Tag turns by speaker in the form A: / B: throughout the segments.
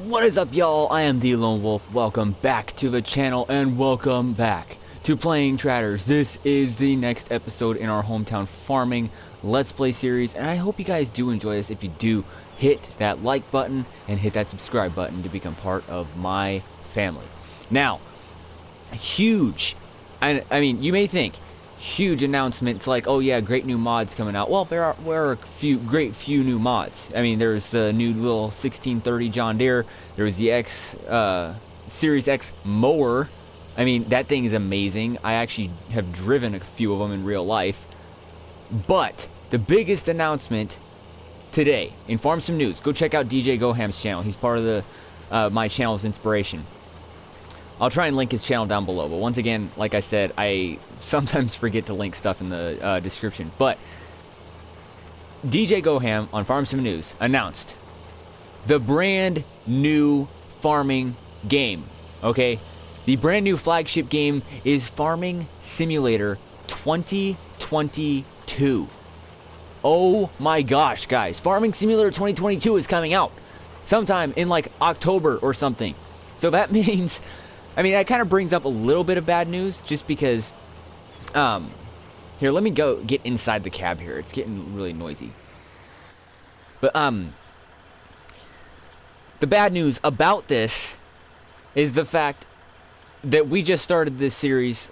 A: What is up, y'all? I am the Lone Wolf. Welcome back to the channel and welcome back to playing Trattors. This is the next episode in our hometown farming Let's Play series, and I hope you guys do enjoy this. If you do, hit that like button and hit that subscribe button to become part of my family. Now, huge, I mean, you may think, huge announcements like, oh yeah, great new mods coming out. Well, there are a few new mods. I mean, there's the new little 1630 John Deere. There was the Series X mower. I mean, that thing is amazing. I actually have driven a few of them in real life. But the biggest announcement today in Farm Sim News, go check out DJ Goham's channel. He's part of the my channel's inspiration. I'll try and link his channel down below, but once again, like I said, I sometimes forget to link stuff in the description. But DJ Goham on Farm Sim News announced the brand new farming game. Okay, the brand new flagship game is Farming Simulator 2022. Oh my gosh, guys, Farming Simulator 2022 is coming out sometime in like October or something. So that means, I mean, that kind of brings up a little bit of bad news, just because, here, let me go get inside the cab here. It's getting really noisy. But, the bad news about this is the fact that we just started this series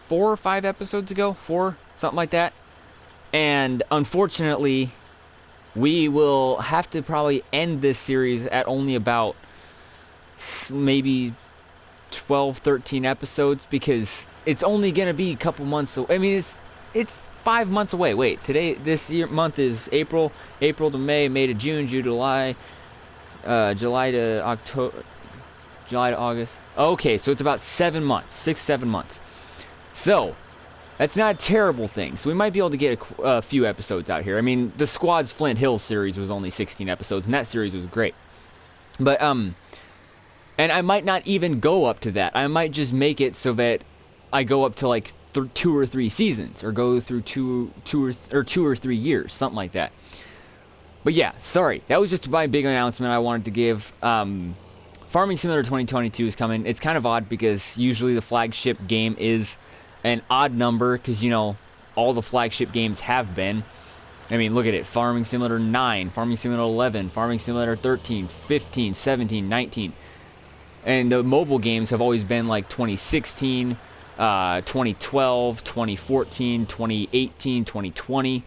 A: 4 or 5 episodes ago, 4, something like that. And unfortunately, we will have to probably end this series at only about maybe 12, 13 episodes, because it's only going to be a couple months away. I mean, it's 5 months away. Wait, this month is April to May, May to June, June to July, July to October, July to August. Okay, so it's about 7 months, 6, 7 months. So that's not a terrible thing. So we might be able to get a few episodes out here. I mean, the Squad's Flint Hill series was only 16 episodes, and that series was great. But and I might not even go up to that. I might just make it so that I go up to like 2 or 3 seasons, or go through two or 3 years, something like that. But yeah, sorry, that was just my big announcement I wanted to give. Farming Simulator 2022 is coming. It's kind of odd because usually the flagship game is an odd number, because, you know, all the flagship games have been. I mean, look at it. Farming Simulator 9, Farming Simulator 11, Farming Simulator 13, 15, 17, 19. And the mobile games have always been like 2016, 2012, 2014, 2018, 2020.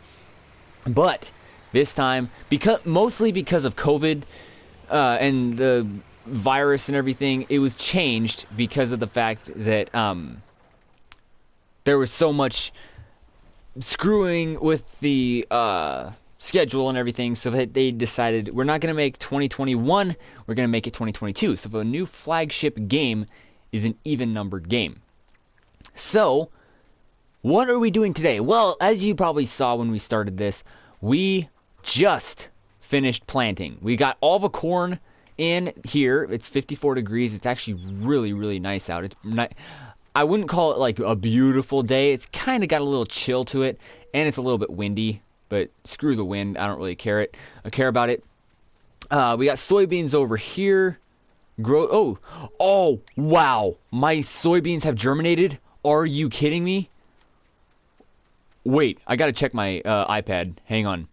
A: But this time, mostly because of COVID and the virus and everything, it was changed because of the fact that there was so much screwing with the schedule and everything, so that they decided we're not going to make 2021, we're going to make it 2022. So the new flagship game is an even numbered game. So what are we doing today? Well, as you probably saw when we started this, we just finished planting. We got all the corn in here. It's 54 degrees. It's actually really, really nice out. It's not, I wouldn't call it like a beautiful day. It's kind of got a little chill to it, and it's a little bit windy. But screw the wind. I don't really care about it. We got soybeans over here. Oh, wow. My soybeans have germinated? Are you kidding me? Wait, I gotta check my iPad. Hang on.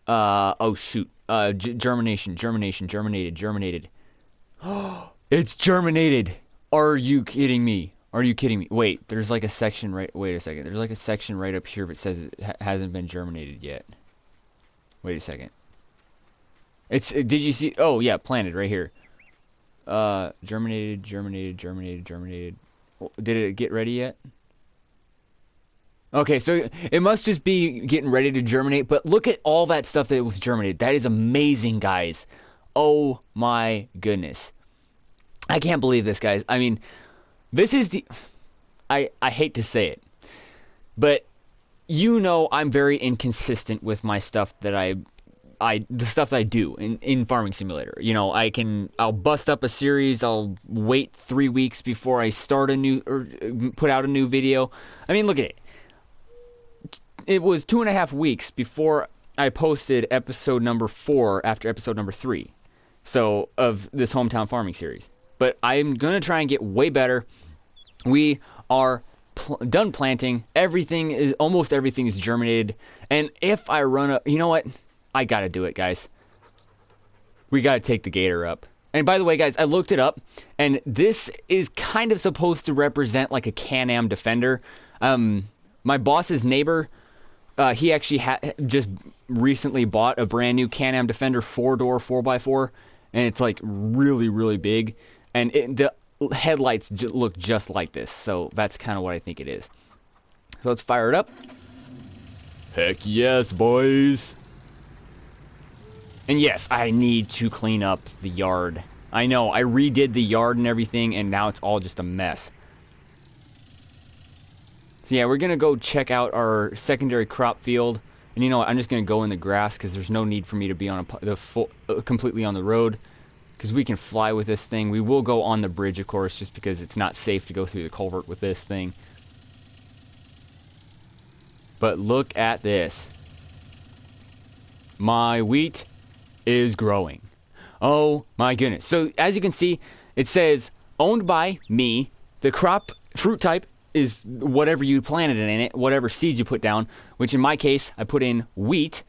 A: Oh, shoot. Germinated. It's germinated. Are you kidding me? Wait, there's like a section right... Wait a second. There's like a section right up here that says it hasn't been germinated yet. Wait a second. Did you see... Oh, yeah, planted right here. Germinated. Did it get ready yet? Okay, so it must just be getting ready to germinate, but look at all that stuff that was germinated. That is amazing, guys. Oh my goodness. I can't believe this, guys. I mean, this is the... I hate to say it, but you know I'm very inconsistent with my stuff that the stuff that I do in Farming Simulator. You know, I'll bust up a series, I'll wait 3 weeks before I start a new, or put out a new video. I mean, look at it. It was 2.5 weeks before I posted episode number 4 after episode number 3. So, of this hometown farming series. But I'm going to try and get way better. We are done planting. Almost everything is germinated. And if I run you know what? I got to do it, guys. We got to take the gator up. And by the way, guys, I looked it up, and this is kind of supposed to represent like a Can-Am Defender. My boss's neighbor, he actually just recently bought a brand new Can-Am Defender 4-door 4x4, and it's like really, really big. And the headlights look just like this, so that's kind of what I think it is. So let's fire it up. Heck yes, boys. And yes, I need to clean up the yard. I know, I redid the yard and everything, and now it's all just a mess. So yeah, we're going to go check out our secondary crop field. And you know what, I'm just going to go in the grass, because there's no need for me to be on completely on the road. Because we can fly with this thing. We will go on the bridge, of course, just because it's not safe to go through the culvert with this thing. But look at this. My wheat is growing. Oh my goodness. So as you can see, it says owned by me. The crop fruit type is whatever you planted in it, whatever seeds you put down, which in my case I put in wheat.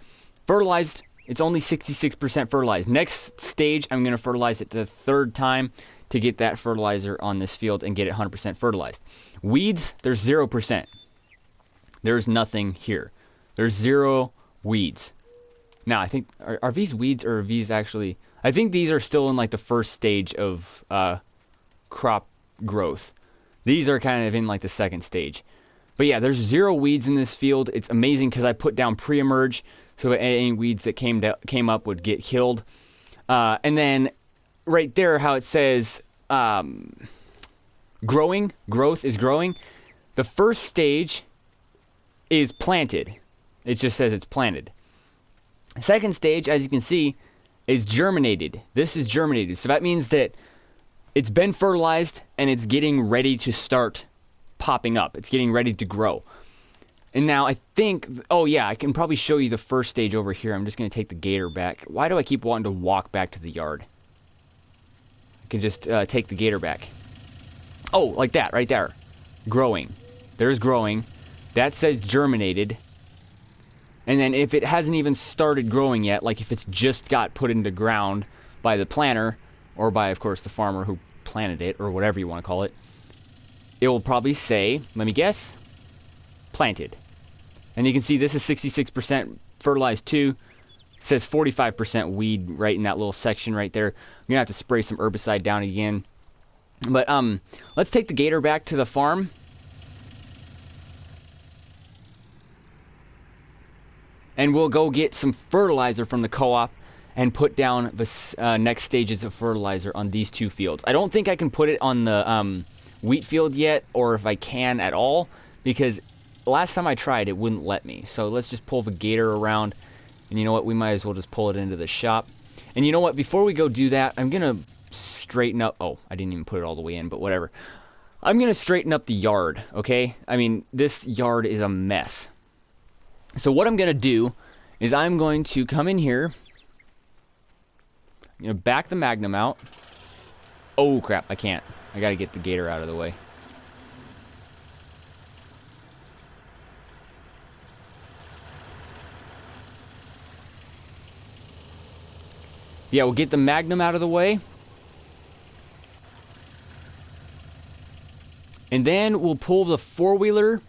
A: Fertilized, it's only 66% fertilized. Next stage, I'm going to fertilize it the 3rd time to get that fertilizer on this field and get it 100% fertilized. Weeds, there's 0%. There's nothing here. There's 0 weeds. Now, I think, are these weeds or are these actually... I think these are still in like the first stage of crop growth. These are kind of in like the 2nd stage. But yeah, there's 0 weeds in this field. It's amazing because I put down pre-emerge so that any weeds that came up would get killed. And then right there how it says growth is growing. The first stage is planted. It just says it's planted. Second stage, as you can see, is germinated. This is germinated. So that means that it's been fertilized and it's getting ready to start popping up. It's getting ready to grow. And now I think, oh yeah, I can probably show you the first stage over here. I'm just going to take the gator back. Why do I keep wanting to walk back to the yard? I can just take the gator back. Oh, like that, right there. Growing. There's growing. That says germinated. And then if it hasn't even started growing yet, like if it's just got put into ground by the planter, or by, of course, the farmer who planted it, or whatever you want to call it, it will probably say, let me guess, planted. And you can see this is 66% fertilized too. It says 45% weed right in that little section right there. I'm going to have to spray some herbicide down again. But let's take the gator back to the farm. And we'll go get some fertilizer from the co-op and put down the next stages of fertilizer on these 2 fields. I don't think I can put it on the wheat field yet, or if I can at all, because last time I tried it wouldn't let me. So let's just pull the gator around, and you know what, we might as well just pull it into the shop. And you know what, before we go do that, I'm gonna straighten up, oh, I didn't even put it all the way in, but whatever. I'm gonna straighten up the yard, okay? I mean, this yard is a mess. So what I'm gonna do is I'm going to come in here, I'm gonna back the Magnum out. Oh crap, I can't. I gotta get the gator out of the way. Yeah, we'll get the Magnum out of the way. And then we'll pull the 4-wheeler,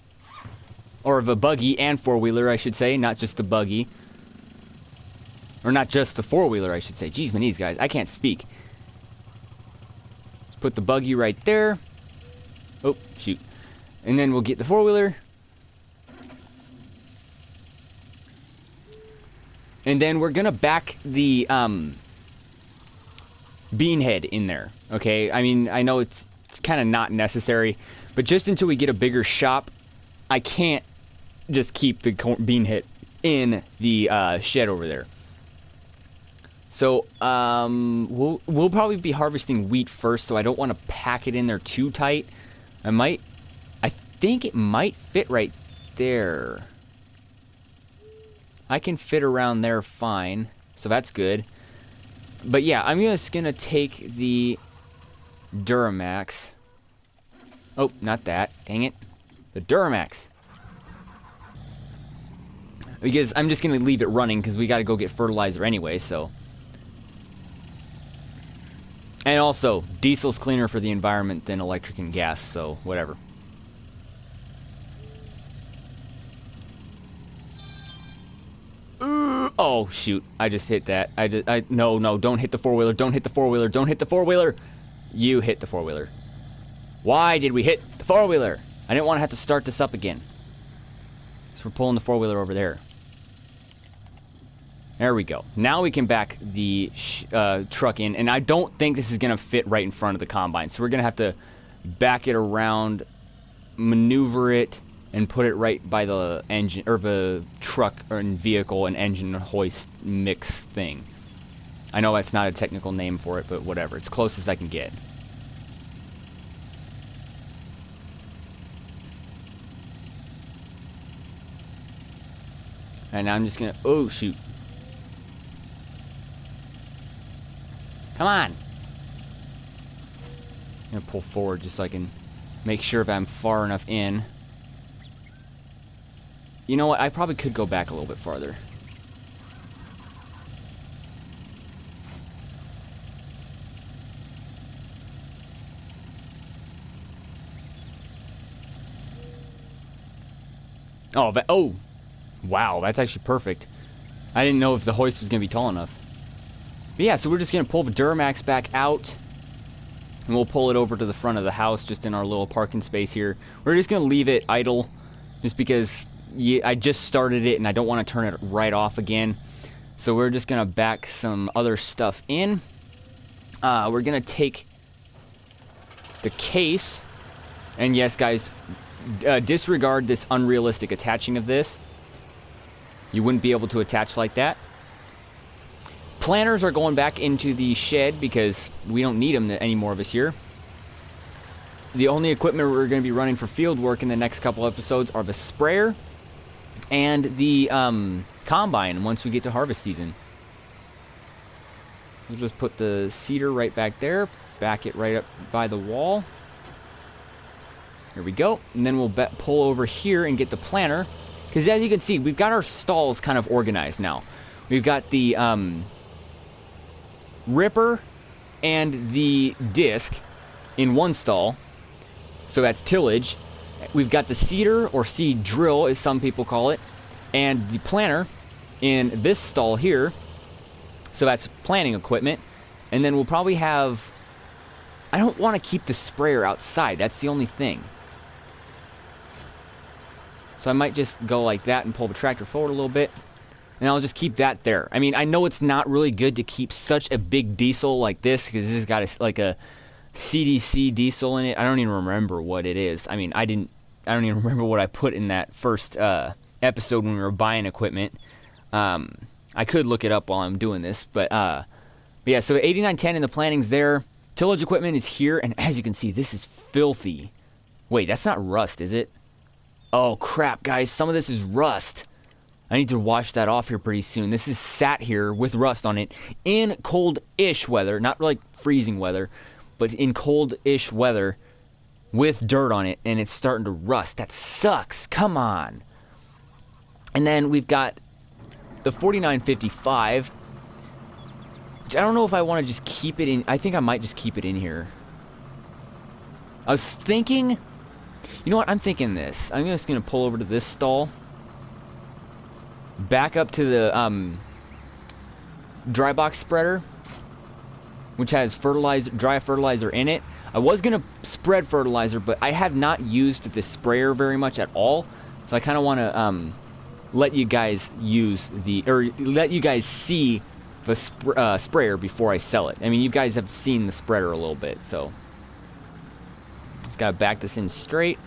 A: or the buggy and 4-wheeler, I should say, not just the buggy. Or not just the 4-wheeler, I should say. Jeez, my knees, guys. I can't speak. Let's put the buggy right there. Oh, shoot. And then we'll get the 4-wheeler. And then we're going to back the bean head in there, okay? I mean, I know it's kind of not necessary, but just until we get a bigger shop, I can't just keep the bean head in the shed over there. So we'll probably be harvesting wheat first, so I don't want to pack it in there too tight. I think it might fit right there. I can fit around there fine, so that's good. But yeah, I'm just gonna take the Duramax. Oh, not that. Dang it. The Duramax. Because I'm just gonna leave it running because we gotta go get fertilizer anyway, so. And also, diesel's cleaner for the environment than electric and gas, so whatever. Oh, shoot. I just hit that. No, don't hit the four-wheeler. Don't hit the four-wheeler. Don't hit the four-wheeler. You hit the four-wheeler. Why did we hit the four-wheeler? I didn't want to have to start this up again. So we're pulling the four-wheeler over there. There we go. Now we can back the truck in, and I don't think this is going to fit right in front of the combine. So we're going to have to back it around, maneuver it, and put it right by the engine, or the truck or vehicle and engine hoist mix thing. I know that's not a technical name for it, but whatever. It's close as I can get. And now I'm just gonna, oh shoot. Come on. I'm gonna pull forward just so I can make sure if I'm far enough in. You know what? I probably could go back a little bit farther. Oh, wow, that's actually perfect. I didn't know if the hoist was going to be tall enough. But yeah, so we're just going to pull the Duramax back out. And we'll pull it over to the front of the house, just in our little parking space here. We're just going to leave it idle, just because I just started it and I don't want to turn it right off again. So we're just going to back some other stuff in. We're going to take the case. And yes, guys, disregard this unrealistic attaching of this. You wouldn't be able to attach like that. Planters are going back into the shed because we don't need them anymore this year. The only equipment we're going to be running for field work in the next couple episodes are the sprayer and the combine once we get to harvest season. We'll just put the seeder right back there, back it right up by the wall. There we go. And then we'll pull over here and get the planter. Because as you can see, we've got our stalls kind of organized now. We've got the ripper and the disc in one stall. So that's tillage. We've got the seeder, or seed drill as some people call it, and the planter in this stall here. So that's planting equipment. And then we'll probably have... I don't want to keep the sprayer outside. That's the only thing. So I might just go like that and pull the tractor forward a little bit. And I'll just keep that there. I mean, I know it's not really good to keep such a big diesel like this, because this has got like a CDC diesel in it. I don't even remember what it is. I mean, I don't even remember what I put in that first episode when we were buying equipment. I could look it up while I'm doing this. But yeah, so 8910 in the plantings there. Tillage equipment is here. And as you can see, this is filthy. Wait, that's not rust, is it? Oh, crap, guys. Some of this is rust. I need to wash that off here pretty soon. This is sat here with rust on it in cold-ish weather. Not like freezing weather, but in cold-ish weather with dirt on it, and it's starting to rust. That sucks. Come on. And then we've got the 4955, which I don't know if I want to just keep it in. I think I might just keep it in here. I was thinking... You know what? I'm thinking this. I'm just going to pull over to this stall. Back up to the dry box spreader, which has dry fertilizer in it. I was going to spread fertilizer, but I have not used the sprayer very much at all. So I kind of want to let you guys let you guys see the sprayer before I sell it. I mean, you guys have seen the spreader a little bit, so just got to back this in straight.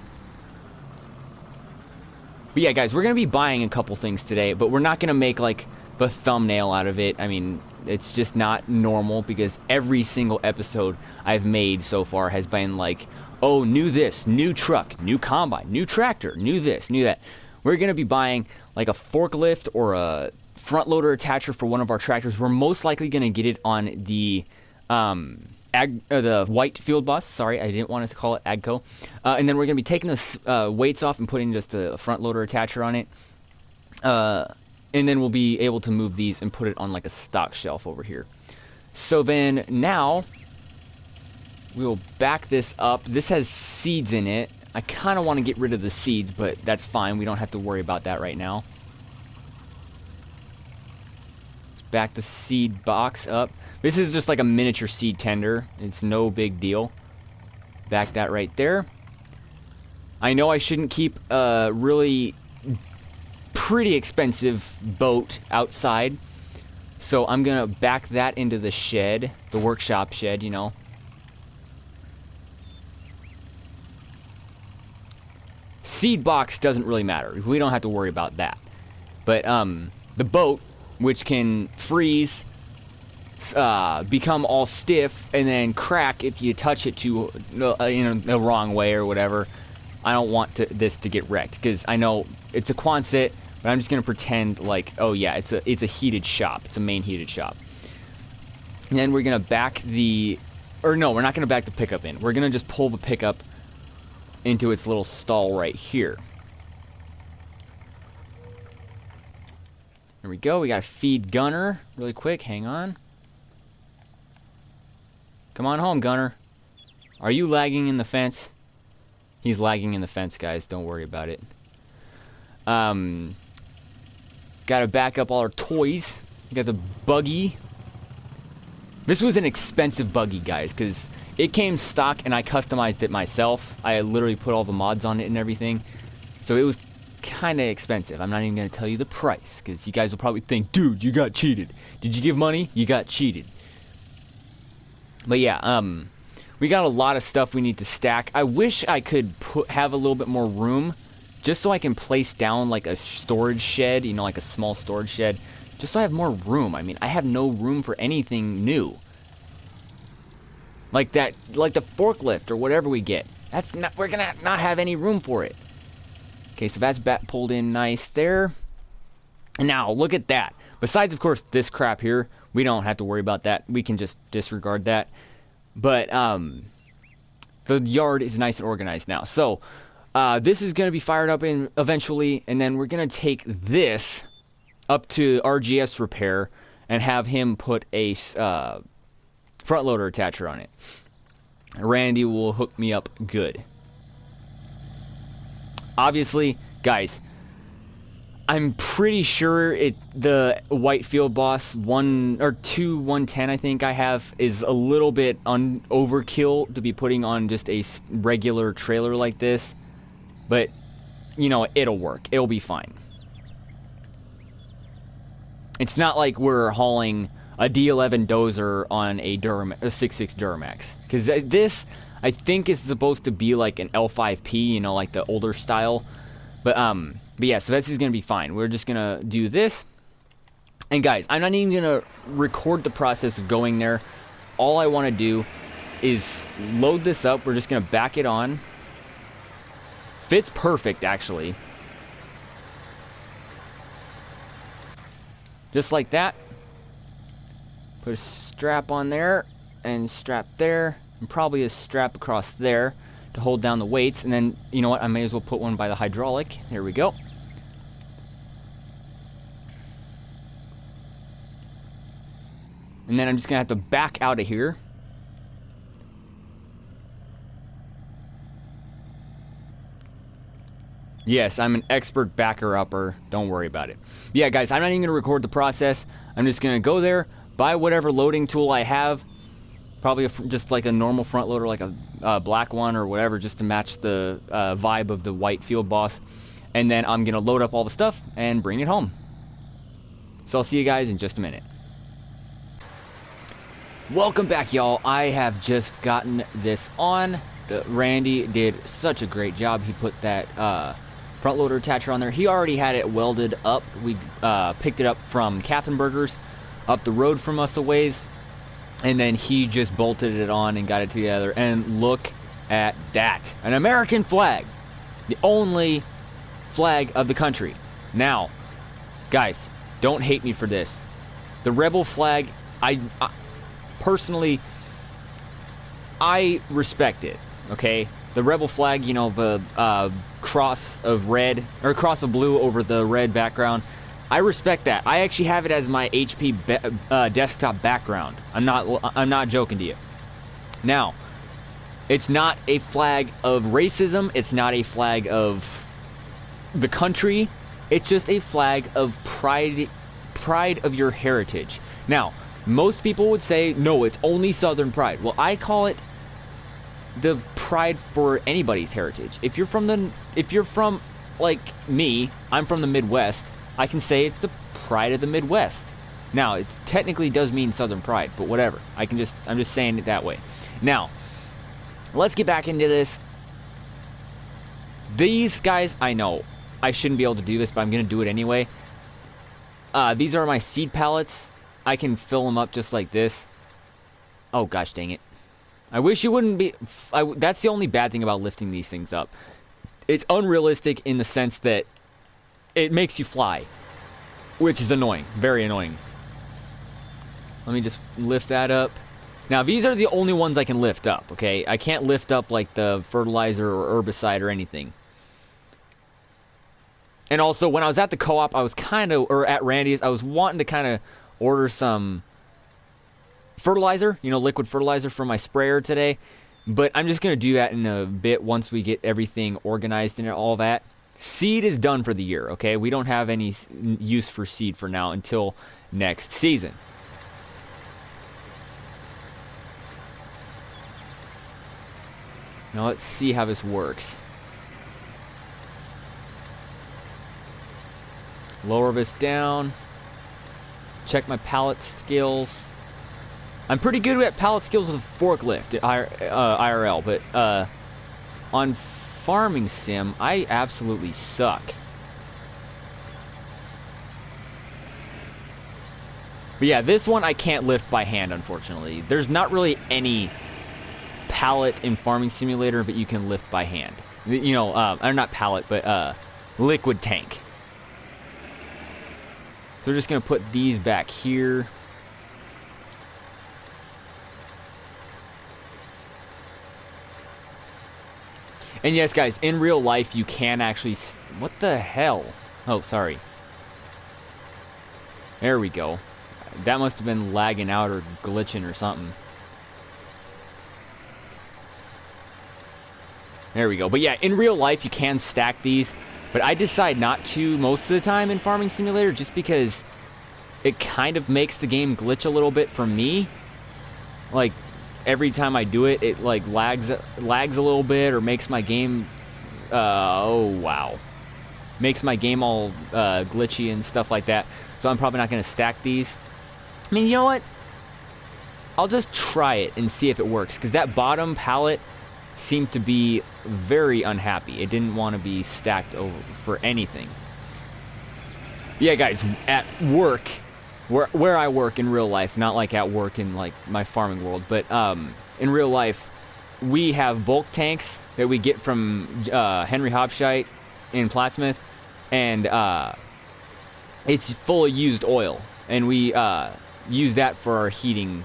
A: But yeah, guys, we're going to be buying a couple things today, but we're not going to make, like, the thumbnail out of it. I mean, it's just not normal, because every single episode I've made so far has been like, oh, new this, new truck, new combine, new tractor, new this, new that. we're going to be buying like a forklift or a front loader attacher for one of our tractors. We're most likely going to get it on the the white field boss. Sorry, I didn't want us to call it Agco. And then we're going to be taking the weights off and putting just a front loader attacher on it. And then we'll be able to move these and put it on like a stock shelf over here. So then now we'll back this up. This has seeds in it. I kind of want to get rid of the seeds, but that's fine. We don't have to worry about that right now. Let's back the seed box up. This is just like a miniature seed tender. It's no big deal. Back that right there. I know I shouldn't keep a really pretty expensive boat outside. So I'm going to back that into the shed. The workshop shed, you know. Seed box doesn't really matter. We don't have to worry about that. But the boat, which can freeze, become all stiff, and then crack if you touch it to the wrong way or whatever. I don't want this to get wrecked because I know it's a Quonset, but I'm just gonna pretend like, oh yeah, it's a heated shop. It's a main heated shop. And then we're gonna back the, or no, we're not gonna back the pickup in. We're gonna just pull the pickup into its little stall right here. There we go. We gotta feed Gunner really quick. Hang on. Come on home, Gunner. Are you lagging in the fence? He's lagging in the fence, guys. Don't worry about it. Gotta back up all our toys. We got the buggy. This was an expensive buggy, guys, because it came stock and I customized it myself. I literally put all the mods on it and everything. So it was kind of expensive. I'm not even going to tell you the price because you guys will probably think, dude, you got cheated. Did you give money? You got cheated. But yeah, we got a lot of stuff we need to stack. I wish I could have a little bit more room just so I can place down like a storage shed, you know, like a small storage shed. Just so I have more room. I mean, I have no room for anything new. Like that, like the forklift or whatever we get. That's not, we're gonna not have any room for it. Okay, so that's pulled in nice there. And now, look at that. Besides, of course, this crap here, we don't have to worry about that. We can just disregard that. But, the yard is nice and organized now. So, this is gonna be fired up in eventually, and then we're gonna take this up to RGS repair and have him put a front loader attacher on it. Randy will hook me up good. Obviously, guys, I'm pretty sure the white field boss 1 or 2 110 I think I have is a little bit overkill to be putting on just a regular trailer like this, but you know, it'll work. It'll be fine. It's not like we're hauling a D11 dozer on a 6.6 Duramax. Because this, I think, is supposed to be like an L5P, you know, like the older style. But yeah, so this is going to be fine. We're just going to do this. And guys, I'm not even going to record the process of going there. All I want to do is load this up. We're just going to back it on. Fits perfect, actually. Just like that. Put a strap on there, and strap there, and probably a strap across there to hold down the weights. And then, you know what, I may as well put one by the hydraulic. There we go. And then I'm just going to have to back out of here. Yes, I'm an expert backer-upper. Don't worry about it. Yeah, guys, I'm not even going to record the process. I'm just going to go there, buy whatever loading tool I have. Probably just like a normal front loader, like a black one or whatever, just to match the vibe of the white field boss. And then I'm going to load up all the stuff and bring it home. So I'll see you guys in just a minute. Welcome back, y'all. I have just gotten this on. Randy did such a great job. He put that front loader attacher on there. He already had it welded up. We picked it up from Katzenberger's up the road from us a ways, and then he just bolted it on and got it together. And look at that, an American flag, the only flag of the country. Now, guys, don't hate me for this. The rebel flag, I personally, I respect it, okay? The rebel flag, you know, the cross of red, or cross of blue over the red background, I respect that. I actually have it as my HP desktop background. I'm not joking to you. Now, it's not a flag of racism. It's not a flag of the country. It's just a flag of pride of your heritage. Now, most people would say, no, it's only Southern pride. Well, I call it the pride for anybody's heritage. If you're from like me, I'm from the Midwest, I can say it's the pride of the Midwest. Now, it technically does mean Southern pride, but whatever. I'm just saying it that way. Now, let's get back into this. These guys, I know I shouldn't be able to do this, but I'm going to do it anyway. These are my seed pallets. I can fill them up just like this. Oh, gosh dang it. I wish you wouldn't be... that's the only bad thing about lifting these things up. It's unrealistic in the sense that it makes you fly, which is annoying. Very annoying. Let me just lift that up. Now, these are the only ones I can lift up, okay? I can't lift up, like, the fertilizer or herbicide or anything. And also, when I was at the co-op, I was kind of... or at Randy's, I was wanting to kind of order some fertilizer, you know, liquid fertilizer for my sprayer today. But I'm just going to do that in a bit once we get everything organized and all that. Seed is done for the year, okay? We don't have any use for seed for now until next season. Now let's see how this works. Lower this down. Check my pallet skills. I'm pretty good at pallet skills with a forklift at IRL, but on Farming Sim, I absolutely suck. But yeah, this one I can't lift by hand, unfortunately. There's not really any pallet in Farming Simulator, but you can lift by hand. You know, not pallet, but liquid tank. So we're just going to put these back here. And yes, guys, in real life, you can actually... what the hell? Oh, sorry. There we go. That must have been lagging out or glitching or something. There we go. But yeah, in real life, you can stack these. But I decide not to most of the time in Farming Simulator just because it kind of makes the game glitch a little bit for me. Like, every time I do it, it like lags a little bit or makes my game... oh, wow. Makes my game all glitchy and stuff like that. So I'm probably not going to stack these. I mean, you know what? I'll just try it and see if it works. Because that bottom pallet seemed to be very unhappy. It didn't want to be stacked over for anything. Yeah, guys, at work, where I work in real life, not like at work in like my farming world, but in real life, we have bulk tanks that we get from Henry Hobshite in Plattsmouth, and it's full of used oil, and we use that for our heating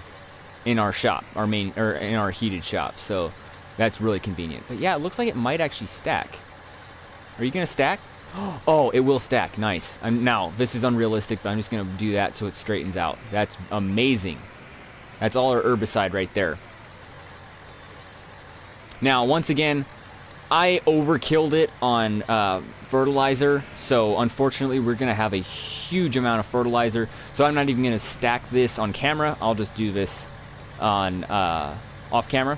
A: in our shop, in our heated shop. So that's really convenient. But yeah, it looks like it might actually stack. Are you gonna stack? Oh, it will stack. Nice. Now, this is unrealistic, but I'm just going to do that so it straightens out. That's amazing. That's all our herbicide right there. Now, once again, I overkilled it on fertilizer, so unfortunately we're going to have a huge amount of fertilizer. So I'm not even going to stack this on camera. I'll just do this on off camera.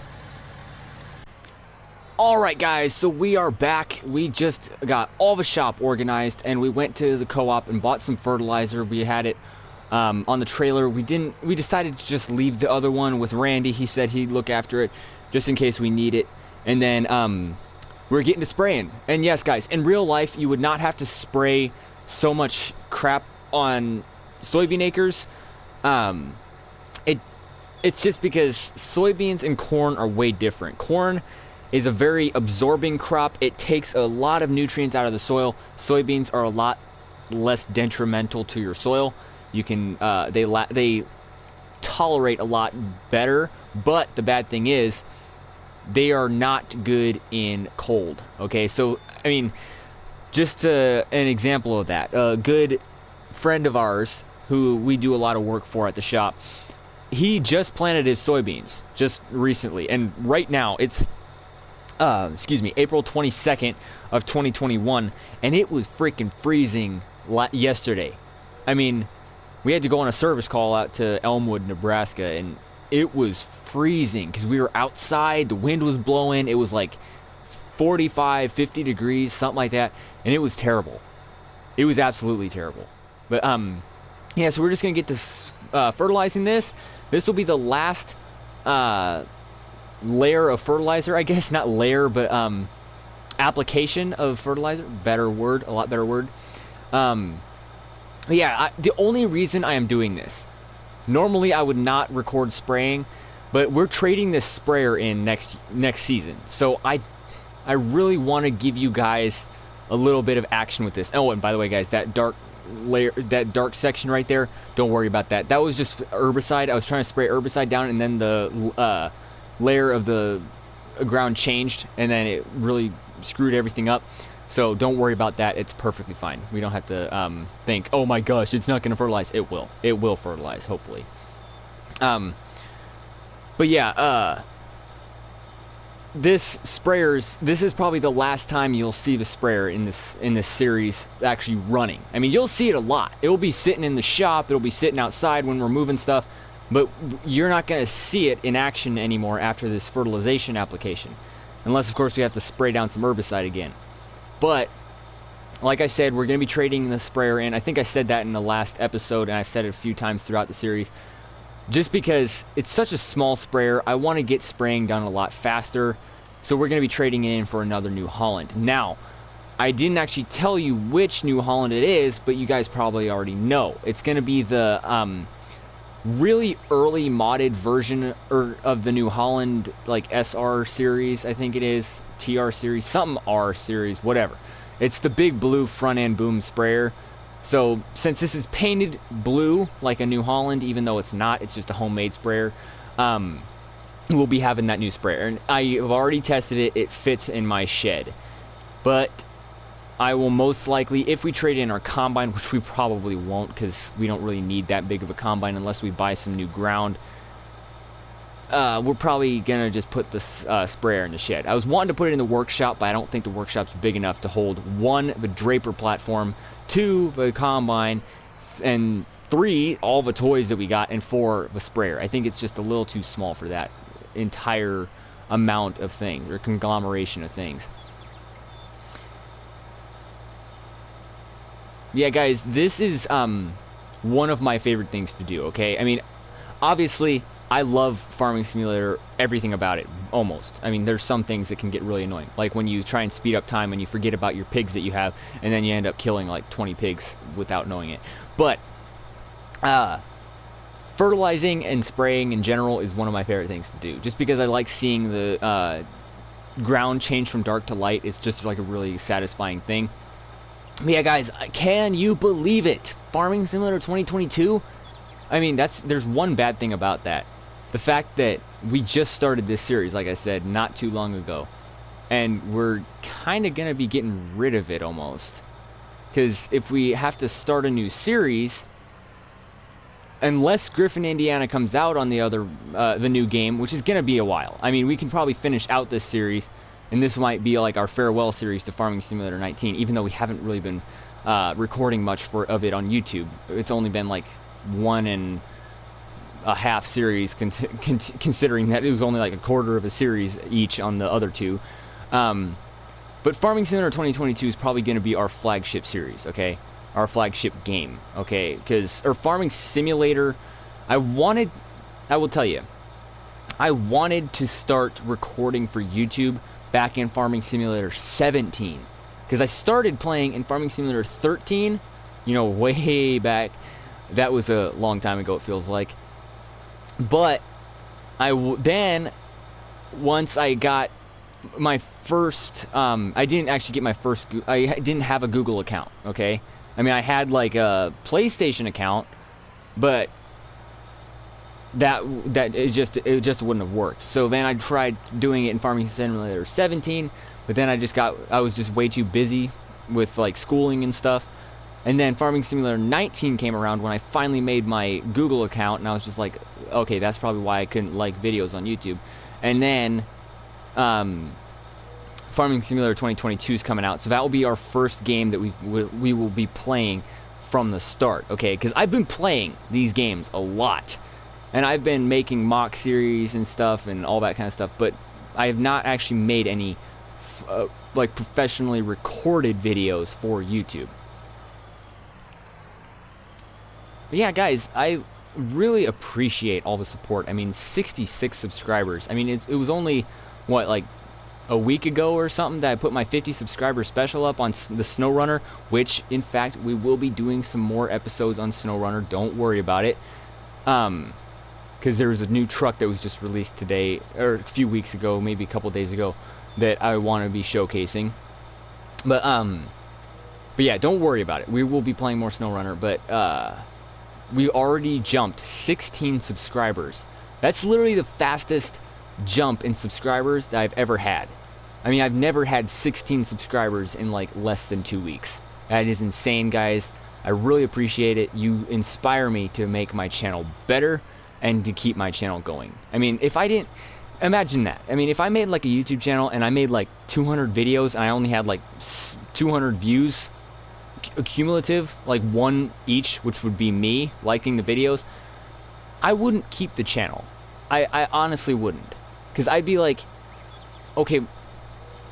A: Alright guys, so we are back. We just got all the shop organized and we went to the co-op and bought some fertilizer. We had it on the trailer. We decided to just leave the other one with Randy. He said he'd look after it just in case we need it. And then we're getting to spraying. And yes guys, in real life you would not have to spray so much crap on soybean acres. It's just because soybeans and corn are way different. Corn is a very absorbing crop. It takes a lot of nutrients out of the soil. Soybeans are a lot less detrimental to your soil. You can they tolerate a lot better, but the bad thing is they are not good in cold. Okay, so I mean, just an example of that, a good friend of ours who we do a lot of work for at the shop, he just planted his soybeans just recently, and right now it's April 22nd of 2021, and it was freaking freezing yesterday. I mean, we had to go on a service call out to Elmwood, Nebraska, and it was freezing because we were outside, the wind was blowing, it was like 45, 50 degrees, something like that, and it was terrible. It was absolutely terrible. But, yeah, so we're just going to get to fertilizing this. This will be the last layer of fertilizer, I guess. Not layer, but application of fertilizer. Better word, a lot better word. Yeah, the only reason I am doing this, normally I would not record spraying, but we're trading this sprayer in next season. So I really want to give you guys a little bit of action with this. Oh, and by the way, guys, that dark layer, that dark section right there, don't worry about that. That was just herbicide. I was trying to spray herbicide down, and then the layer of the ground changed, and then it really screwed everything up. So don't worry about that. It's perfectly fine. We don't have to think, oh my gosh, it's not going to fertilize. It will. It will fertilize, hopefully. But yeah, this is probably the last time you'll see the sprayer in this series actually running. I mean, you'll see it a lot. It will be sitting in the shop. It'll be sitting outside when we're moving stuff. But you're not going to see it in action anymore after this fertilization application. Unless, of course, we have to spray down some herbicide again. But, like I said, we're going to be trading the sprayer in. I think I said that in the last episode, and I've said it a few times throughout the series. Just because it's such a small sprayer, I want to get spraying done a lot faster. So we're going to be trading it in for another New Holland. Now, I didn't actually tell you which New Holland it is, but you guys probably already know. It's going to be the really early modded version of the New Holland, like SR series, I think it is, TR series, something R series, whatever. It's the big blue front end boom sprayer. So since this is painted blue like a New Holland, even though it's not, it's just a homemade sprayer, we'll be having that new sprayer. And I have already tested it. It fits in my shed. But I will most likely, if we trade in our combine, which we probably won't because we don't really need that big of a combine unless we buy some new ground, we're probably going to just put this sprayer in the shed. I was wanting to put it in the workshop, but I don't think the workshop's big enough to hold, 1, the draper platform, 2, the combine, and 3, all the toys that we got, and 4, the sprayer. I think it's just a little too small for that entire amount of things, or conglomeration of things. Yeah, guys, this is one of my favorite things to do, okay? I mean, obviously, I love Farming Simulator, everything about it, almost. I mean, there's some things that can get really annoying, like when you try and speed up time and you forget about your pigs that you have, and then you end up killing like 20 pigs without knowing it. But fertilizing and spraying in general is one of my favorite things to do, just because I like seeing the ground change from dark to light. It's just like a really satisfying thing. But yeah, guys, can you believe it? Farming Simulator 2022? I mean, there's one bad thing about that. The fact that we just started this series, like I said, not too long ago. And we're kind of going to be getting rid of it almost. Because if we have to start a new series, unless Griffin, Indiana comes out on the new game, which is going to be a while. I mean, we can probably finish out this series, and this might be like our farewell series to Farming Simulator 19, even though we haven't really been recording much of it on YouTube. It's only been like 1.5 series, considering that it was only like a quarter of a series each on the other 2. But Farming Simulator 2022 is probably going to be our flagship series, okay? Our flagship game, okay? Or Farming Simulator, I will tell you, I wanted to start recording for YouTube back in Farming Simulator 17. Because I started playing in Farming Simulator 13, you know, way back. That was a long time ago, it feels like. But then, once I got my first, I didn't actually get my first, I didn't have a Google account, okay? I mean, I had like a PlayStation account, but that it just wouldn't have worked. So then I tried doing it in Farming Simulator 17, but then I was just way too busy with like schooling and stuff. And then Farming Simulator 19 came around when I finally made my Google account, and I was just like, okay, that's probably why I couldn't like videos on YouTube. And then Farming Simulator 2022 is coming out, so that will be our first game that we will be playing from the start, okay? Because I've been playing these games a lot, and I've been making mock series and stuff and all that kind of stuff, but I have not actually made any like professionally recorded videos for YouTube. But yeah, guys, I really appreciate all the support. I mean, 66 subscribers. I mean, it was only, what, like a week ago or something that I put my 50 subscriber special up on the SnowRunner, which, in fact, we will be doing some more episodes on SnowRunner. Don't worry about it. Because there was a new truck that was just released today, or a few weeks ago, maybe a couple days ago, that I want to be showcasing. But yeah, don't worry about it. We will be playing more SnowRunner, but, we already jumped 16 subscribers. That's literally the fastest jump in subscribers that I've ever had. I mean, I've never had 16 subscribers in like less than 2 weeks. That is insane, guys. I really appreciate it. You inspire me to make my channel better and to keep my channel going. I mean, if I didn't... Imagine that. I mean, if I made like a YouTube channel and I made like 200 videos and I only had like 200 views cumulative, like one each, which would be me liking the videos, I wouldn't keep the channel. I honestly wouldn't, because I'd be like, okay,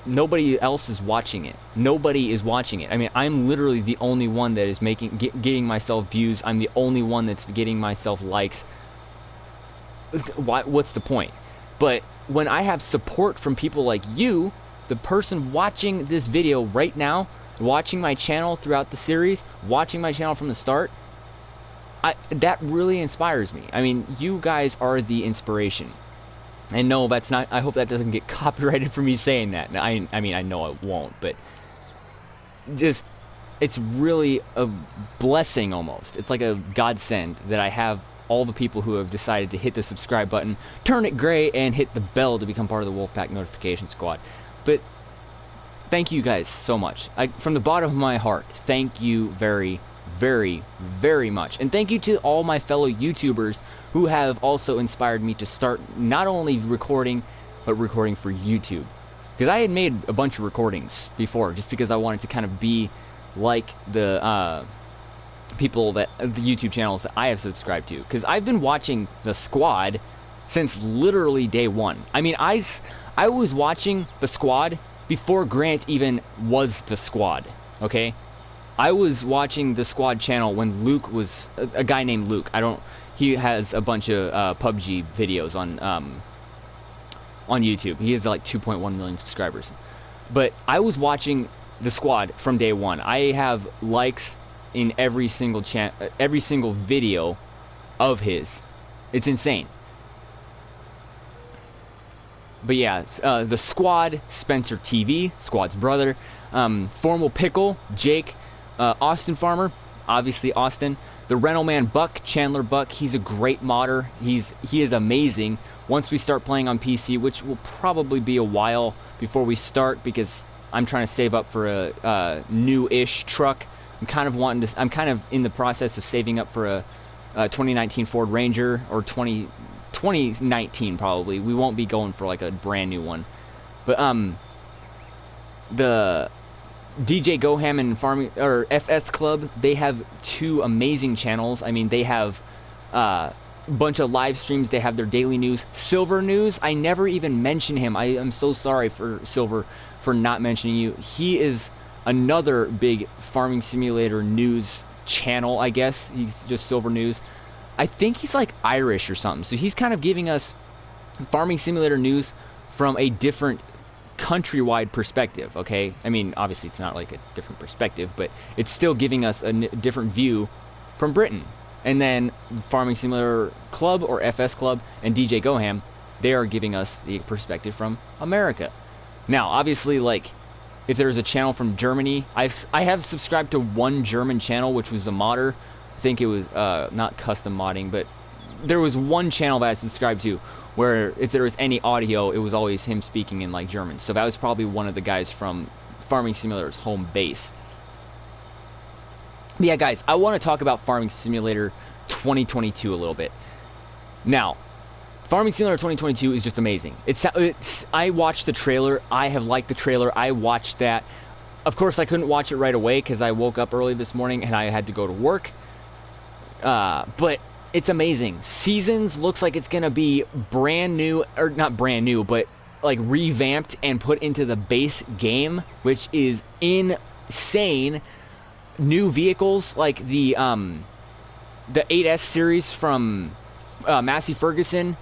A: nobody else is watching it. Nobody is watching it. I mean, I'm literally the only one that is getting myself views. I'm the only one that's getting myself likes. What's the point? But when I have support from people like you, the person watching this video right now, watching my channel throughout the series, watching my channel from the start, that really inspires me. I mean, you guys are the inspiration. And no, that's not... I hope that doesn't get copyrighted for me saying that. I mean, I know it won't, but just... It's really a blessing, almost. It's like a godsend that I have all the people who have decided to hit the subscribe button, turn it gray, and hit the bell to become part of the Wolfpack Notification Squad. But thank you guys so much. From the bottom of my heart, thank you very, very, very much. And thank you to all my fellow YouTubers who have also inspired me to start not only recording, but recording for YouTube. Because I had made a bunch of recordings before, just because I wanted to kind of be like the people the YouTube channels that I have subscribed to. Because I've been watching the squad since literally day one. I mean, I was watching the squad before Grant even was the squad, okay? I was watching the squad channel when Luke was... a guy named Luke. He has a bunch of PUBG videos on YouTube. He has like 2.1 million subscribers. But I was watching the squad from day one. I have likes in every single video of his. It's insane. But yeah, the squad, Spencer TV, squad's brother, Formal Pickle, Jake, Austin Farmer, obviously Austin, the Rental Man Buck, Chandler Buck. He's a great modder. He is amazing. Once we start playing on PC, which will probably be a while before we start, because I'm trying to save up for a new-ish truck. I'm kind of in the process of saving up for a 2019 Ford Ranger, or 2019 probably. We won't be going for like a brand new one. But the DJ Goham and Farming or FS Club, they have two amazing channels. I mean, they have a bunch of live streams. They have their daily news. Silver News, I never even mention him. I am so sorry for Silver for not mentioning you. He is another big Farming Simulator news channel, I guess. He's just Silver News. I think he's like Irish or something. So he's kind of giving us Farming Simulator news from a different countrywide perspective, okay? I mean, obviously it's not like a different perspective, but it's still giving us a different view from Britain. And then Farming Simulator Club, or FS Club, and DJ Goham, they are giving us the perspective from America. Now, obviously, like, if there's a channel from Germany, I have subscribed to one German channel, which was a modder. I think it was not custom modding, but there was one channel that I subscribed to where if there was any audio, it was always him speaking in like German. So that was probably one of the guys from Farming Simulator's home base. But yeah, guys, I want to talk about Farming Simulator 2022 a little bit. Now, Farming Simulator 2022 is just amazing. I watched the trailer. I have liked the trailer. I watched that. Of course, I couldn't watch it right away because I woke up early this morning and I had to go to work. But it's amazing. Seasons looks like it's going to be brand new, or not brand new, but like revamped and put into the base game, which is insane. New vehicles like the 8S series from Massey Ferguson.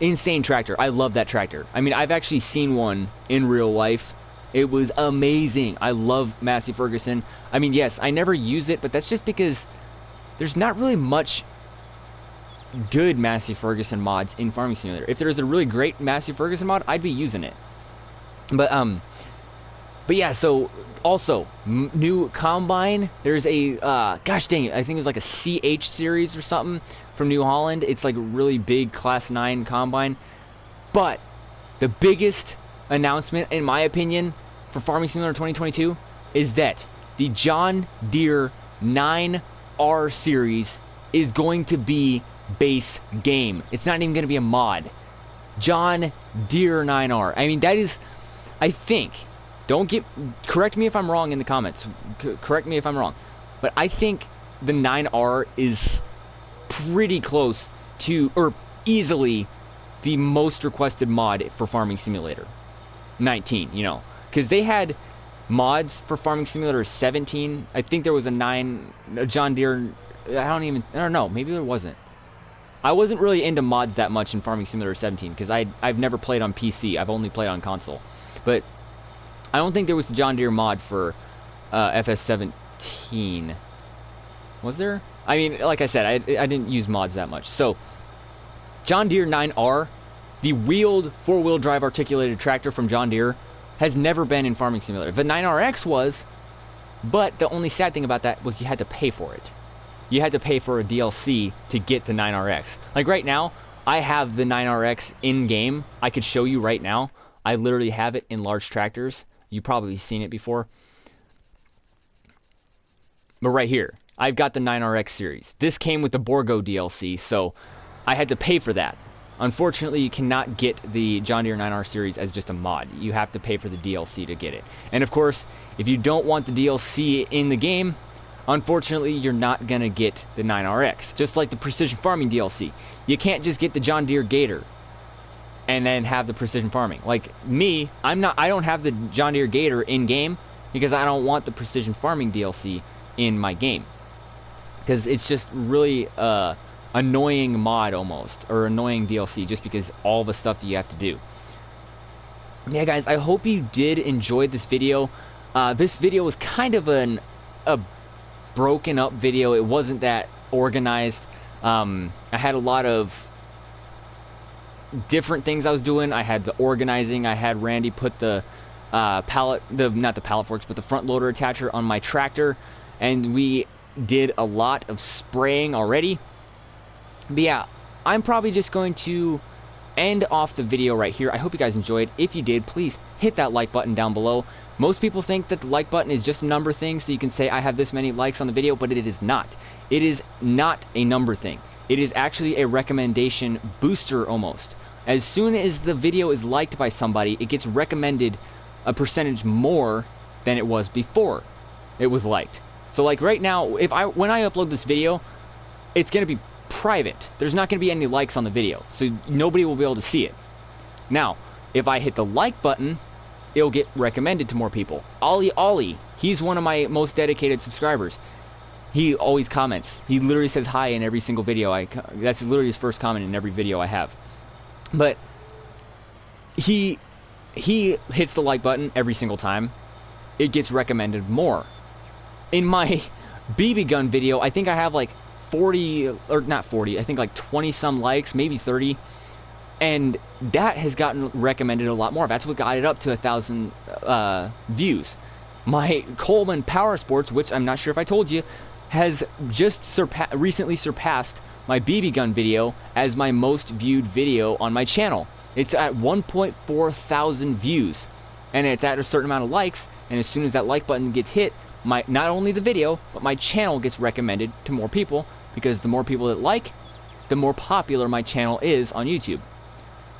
A: Insane tractor. I love that tractor. I mean, I've actually seen one in real life. It was amazing. I love Massey Ferguson. I mean, yes, I never use it, but that's just because there's not really much good Massey Ferguson mods in Farming Simulator. If there's a really great Massey Ferguson mod, I'd be using it. But yeah, so also new combine. There's a gosh dang it, I think it was like a CH series or something from New Holland. It's like a really big Class 9 combine. But the biggest announcement, in my opinion, for Farming Simulator 2022 is that the John Deere 9R series is going to be base game. It's not even going to be a mod. John Deere 9R. I mean, that is, I think, correct me if I'm wrong in the comments. Correct me if I'm wrong. But I think the 9R is pretty close to, or easily, the most requested mod for Farming Simulator 19, you know. Because they had mods for Farming Simulator 17. I think there was a John Deere, I don't know, maybe there wasn't. I wasn't really into mods that much in Farming Simulator 17 because I've never played on PC. I've only played on console. But I don't think there was a John Deere mod for FS17. Was there? I mean, like I said, I didn't use mods that much. So, John Deere 9R, the wheeled four-wheel drive articulated tractor from John Deere, has never been in Farming Simulator. The 9RX was, but the only sad thing about that was you had to pay for it. You had to pay for a DLC to get the 9RX. Like right now, I have the 9RX in-game. I could show you right now. I literally have it in large tractors. You've probably seen it before. But right here, I've got the 9RX series. This came with the Borgo DLC, so I had to pay for that. Unfortunately, you cannot get the John Deere 9R series as just a mod. You have to pay for the DLC to get it. And of course, if you don't want the DLC in the game, unfortunately, you're not going to get the 9RX. Just like the Precision Farming DLC. You can't just get the John Deere Gator and then have the Precision Farming. Like me, I don't have the John Deere Gator in game because I don't want the Precision Farming DLC in my game. Because it's just really annoying mod almost, or annoying DLC, just because all the stuff that you have to do. Yeah, guys, I hope you did enjoy this video. This video was kind of a broken up video. It wasn't that organized. I had a lot of different things I was doing. I had the organizing. I had Randy put the not the pallet forks, but the front loader attacher on my tractor, and we did a lot of spraying already. But yeah, I'm probably just going to end off the video right here. I hope you guys enjoyed. If you did, please hit that like button down below. Most people think that the like button is just a number thing, so you can say I have this many likes on the video, but it is not. It is not a number thing. It is actually a recommendation booster almost. As soon as the video is liked by somebody, it gets recommended a percentage more than it was before it was liked. So like right now, when I upload this video, it's going to be private. There's not going to be any likes on the video, so nobody will be able to see it. Now, if I hit the like button, it'll get recommended to more people. Ollie, he's one of my most dedicated subscribers. He always comments. He literally says hi in every single video. That's literally his first comment in every video I have. But he hits the like button every single time. It gets recommended more. In my BB gun video, I think I have like 40, or not 40, I think like 20 some likes, maybe 30. And that has gotten recommended a lot more. That's what got it up to 1,000 views. My Coleman Power Sports, which I'm not sure if I told you, has just recently surpassed my BB gun video as my most viewed video on my channel. It's at 1.4 thousand views, and it's at a certain amount of likes, and as soon as that like button gets hit, not only the video, but my channel gets recommended to more people, because the more people that like, the more popular my channel is on YouTube.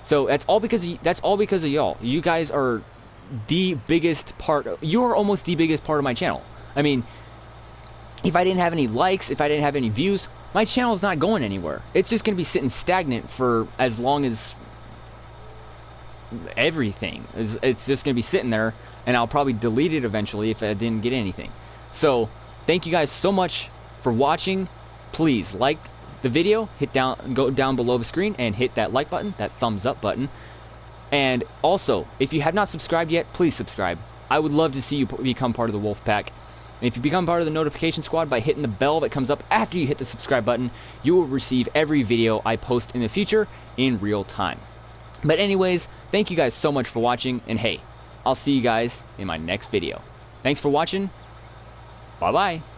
A: So that's all because of y'all. You guys are the biggest part. You are almost the biggest part of my channel. I mean, if I didn't have any likes, if I didn't have any views, my channel's not going anywhere. It's just gonna be sitting stagnant for as long as everything. It's just gonna be sitting there, and I'll probably delete it eventually if I didn't get anything. So thank you guys so much for watching. Please like the video, go down below the screen and hit that like button, that thumbs up button. And also, if you have not subscribed yet, please subscribe. I would love to see you become part of the Wolf Pack. And if you become part of the notification squad by hitting the bell that comes up after you hit the subscribe button, you will receive every video I post in the future in real time. But anyways, thank you guys so much for watching, and hey, I'll see you guys in my next video. Thanks for watching. Bye-bye.